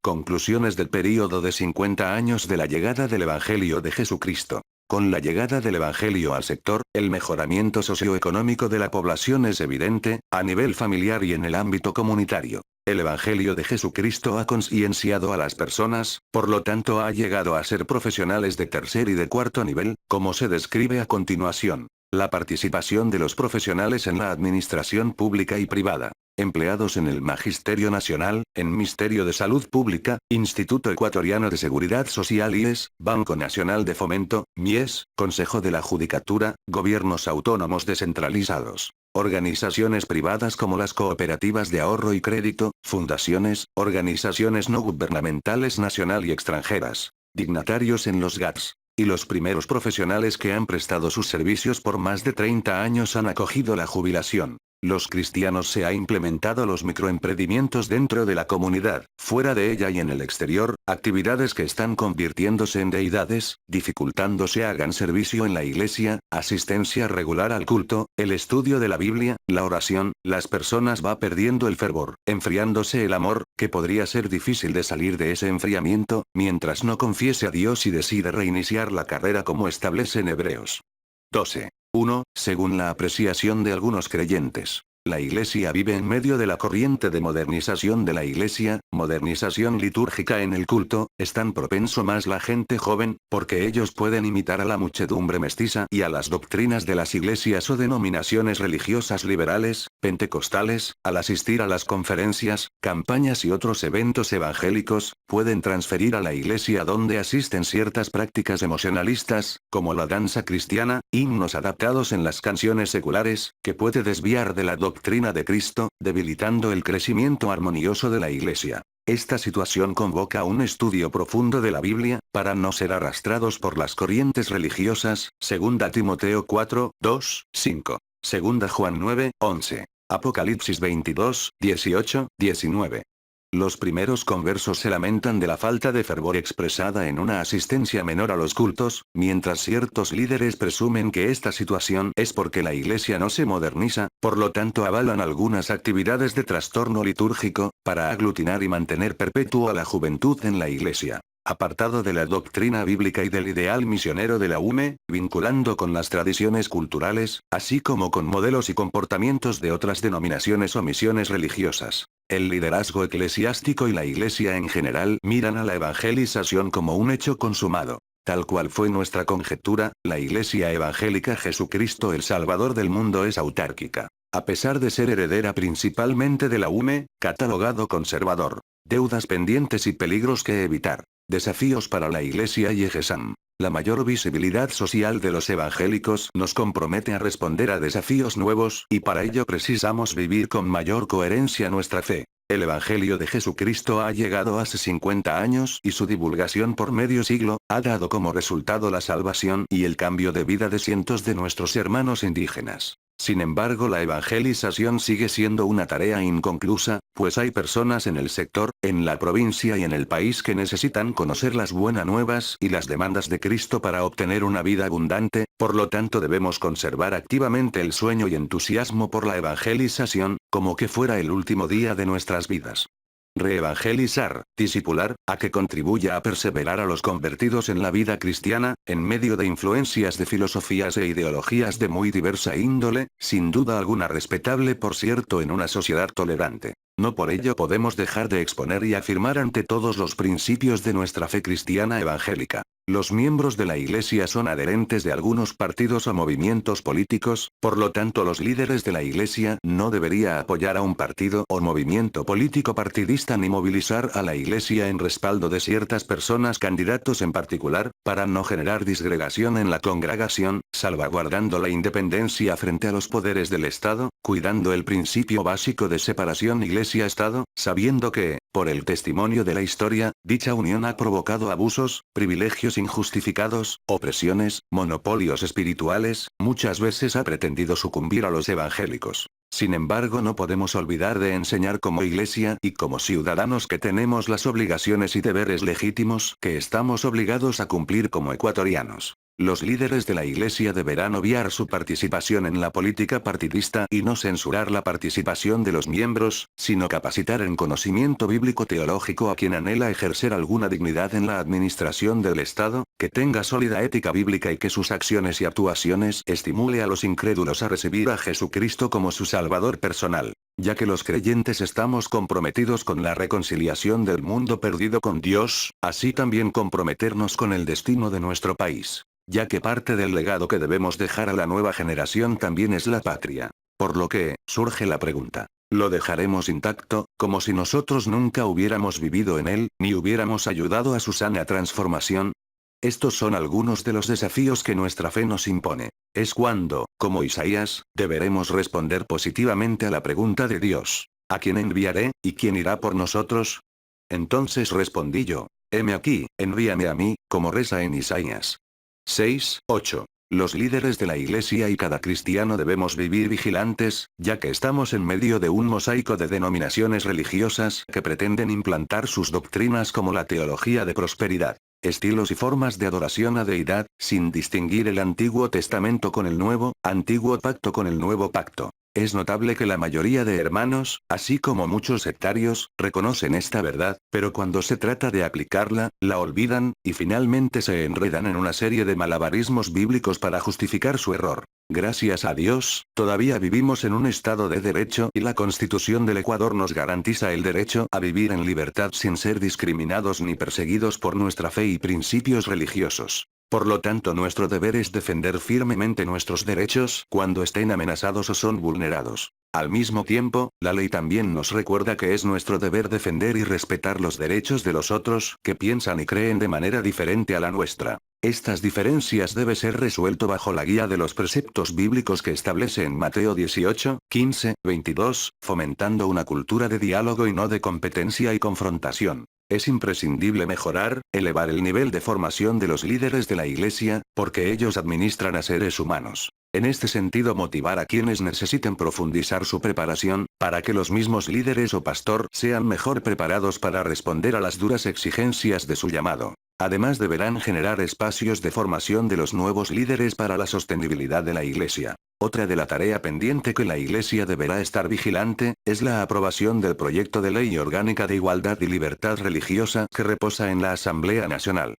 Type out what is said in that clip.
Conclusiones del período de 50 años de la llegada del Evangelio de Jesucristo. Con la llegada del Evangelio al sector, el mejoramiento socioeconómico de la población es evidente, a nivel familiar y en el ámbito comunitario. El Evangelio de Jesucristo ha concienciado a las personas, por lo tanto ha llegado a ser profesionales de tercer y de cuarto nivel, como se describe a continuación. La participación de los profesionales en la administración pública y privada. Empleados en el Magisterio Nacional, en Ministerio de Salud Pública, Instituto Ecuatoriano de Seguridad Social IES, Banco Nacional de Fomento, MIES, Consejo de la Judicatura, gobiernos autónomos descentralizados. Organizaciones privadas como las cooperativas de ahorro y crédito, fundaciones, organizaciones no gubernamentales nacional y extranjeras. Dignatarios en los GATS. Y los primeros profesionales que han prestado sus servicios por más de 30 años han acogido la jubilación. Los cristianos se ha implementado los microemprendimientos dentro de la comunidad, fuera de ella y en el exterior, actividades que están convirtiéndose en deidades, dificultándose hagan servicio en la iglesia, asistencia regular al culto, el estudio de la Biblia, la oración, las personas va perdiendo el fervor, enfriándose el amor, que podría ser difícil de salir de ese enfriamiento, mientras no confiese a Dios y decide reiniciar la carrera como establece en Hebreos 12. 1. Según la apreciación de algunos creyentes, la Iglesia vive en medio de la corriente de modernización de la Iglesia, modernización litúrgica en el culto, están propenso más la gente joven, porque ellos pueden imitar a la muchedumbre mestiza y a las doctrinas de las iglesias o denominaciones religiosas liberales, pentecostales, al asistir a las conferencias, campañas y otros eventos evangélicos, pueden transferir a la iglesia donde asisten ciertas prácticas emocionalistas, como la danza cristiana, himnos adaptados en las canciones seculares, que puede desviar de la doctrina de Cristo, debilitando el crecimiento armonioso de la iglesia. Esta situación convoca un estudio profundo de la Biblia, para no ser arrastrados por las corrientes religiosas, 2 Timoteo 4, 2, 5. 2 Juan 9, 11. Apocalipsis 22, 18, 19. Los primeros conversos se lamentan de la falta de fervor expresada en una asistencia menor a los cultos, mientras ciertos líderes presumen que esta situación es porque la iglesia no se moderniza, por lo tanto avalan algunas actividades de trastorno litúrgico, para aglutinar y mantener perpetua la juventud en la iglesia. Apartado de la doctrina bíblica y del ideal misionero de la UME, vinculando con las tradiciones culturales, así como con modelos y comportamientos de otras denominaciones o misiones religiosas. El liderazgo eclesiástico y la iglesia en general miran a la evangelización como un hecho consumado. Tal cual fue nuestra conjetura, la iglesia evangélica Jesucristo el Salvador del mundo es autárquica. A pesar de ser heredera principalmente de la UME, catalogado conservador. Deudas pendientes y peligros que evitar. Desafíos para la Iglesia y EGESAM. La mayor visibilidad social de los evangélicos nos compromete a responder a desafíos nuevos, y para ello precisamos vivir con mayor coherencia nuestra fe. El Evangelio de Jesucristo ha llegado hace 50 años y su divulgación por medio siglo, ha dado como resultado la salvación y el cambio de vida de cientos de nuestros hermanos indígenas. Sin embargo, la evangelización sigue siendo una tarea inconclusa, pues hay personas en el sector, en la provincia y en el país que necesitan conocer las buenas nuevas y las demandas de Cristo para obtener una vida abundante, por lo tanto debemos conservar activamente el sueño y entusiasmo por la evangelización, como que fuera el último día de nuestras vidas. Reevangelizar, discipular, a que contribuya a perseverar a los convertidos en la vida cristiana, en medio de influencias de filosofías e ideologías de muy diversa índole, sin duda alguna respetable por cierto en una sociedad tolerante. No por ello podemos dejar de exponer y afirmar ante todos los principios de nuestra fe cristiana evangélica. Los miembros de la Iglesia son adherentes de algunos partidos o movimientos políticos, por lo tanto los líderes de la Iglesia no debería apoyar a un partido o movimiento político partidista ni movilizar a la Iglesia en respaldo de ciertas personas candidatos en particular, para no generar disgregación en la congregación, salvaguardando la independencia frente a los poderes del Estado, cuidando el principio básico de separación Iglesia-Estado, sabiendo que, por el testimonio de la historia, dicha unión ha provocado abusos, privilegios injustificados, opresiones, monopolios espirituales, muchas veces ha pretendido sucumbir a los evangélicos. Sin embargo, no podemos olvidar de enseñar como iglesia y como ciudadanos que tenemos las obligaciones y deberes legítimos que estamos obligados a cumplir como ecuatorianos. Los líderes de la Iglesia deberán obviar su participación en la política partidista y no censurar la participación de los miembros, sino capacitar en conocimiento bíblico teológico a quien anhela ejercer alguna dignidad en la administración del Estado, que tenga sólida ética bíblica y que sus acciones y actuaciones estimule a los incrédulos a recibir a Jesucristo como su Salvador personal. Ya que los creyentes estamos comprometidos con la reconciliación del mundo perdido con Dios, así también comprometernos con el destino de nuestro país. Ya que parte del legado que debemos dejar a la nueva generación también es la patria. Por lo que, surge la pregunta. ¿Lo dejaremos intacto, como si nosotros nunca hubiéramos vivido en él, ni hubiéramos ayudado a su sana transformación? Estos son algunos de los desafíos que nuestra fe nos impone. Es cuando, como Isaías, deberemos responder positivamente a la pregunta de Dios. ¿A quién enviaré, y quién irá por nosotros? Entonces respondí yo. Heme aquí, envíame a mí, como reza en Isaías 6:8. Los líderes de la Iglesia y cada cristiano debemos vivir vigilantes, ya que estamos en medio de un mosaico de denominaciones religiosas que pretenden implantar sus doctrinas como la teología de prosperidad, estilos y formas de adoración a deidad, sin distinguir el Antiguo Testamento con el Nuevo, Antiguo Pacto con el Nuevo Pacto. Es notable que la mayoría de hermanos, así como muchos sectarios, reconocen esta verdad, pero cuando se trata de aplicarla, la olvidan, y finalmente se enredan en una serie de malabarismos bíblicos para justificar su error. Gracias a Dios, todavía vivimos en un estado de derecho y la Constitución del Ecuador nos garantiza el derecho a vivir en libertad sin ser discriminados ni perseguidos por nuestra fe y principios religiosos. Por lo tanto, nuestro deber es defender firmemente nuestros derechos cuando estén amenazados o son vulnerados. Al mismo tiempo, la ley también nos recuerda que es nuestro deber defender y respetar los derechos de los otros que piensan y creen de manera diferente a la nuestra. Estas diferencias deben ser resuelto bajo la guía de los preceptos bíblicos que establece en Mateo 18, 15, 22, fomentando una cultura de diálogo y no de competencia y confrontación. Es imprescindible mejorar, elevar el nivel de formación de los líderes de la Iglesia, porque ellos administran a seres humanos. En este sentido, motivar a quienes necesiten profundizar su preparación, para que los mismos líderes o pastor sean mejor preparados para responder a las duras exigencias de su llamado. Además, deberán generar espacios de formación de los nuevos líderes para la sostenibilidad de la Iglesia. Otra de la tarea pendiente que la Iglesia deberá estar vigilante, es la aprobación del proyecto de ley orgánica de igualdad y libertad religiosa que reposa en la Asamblea Nacional.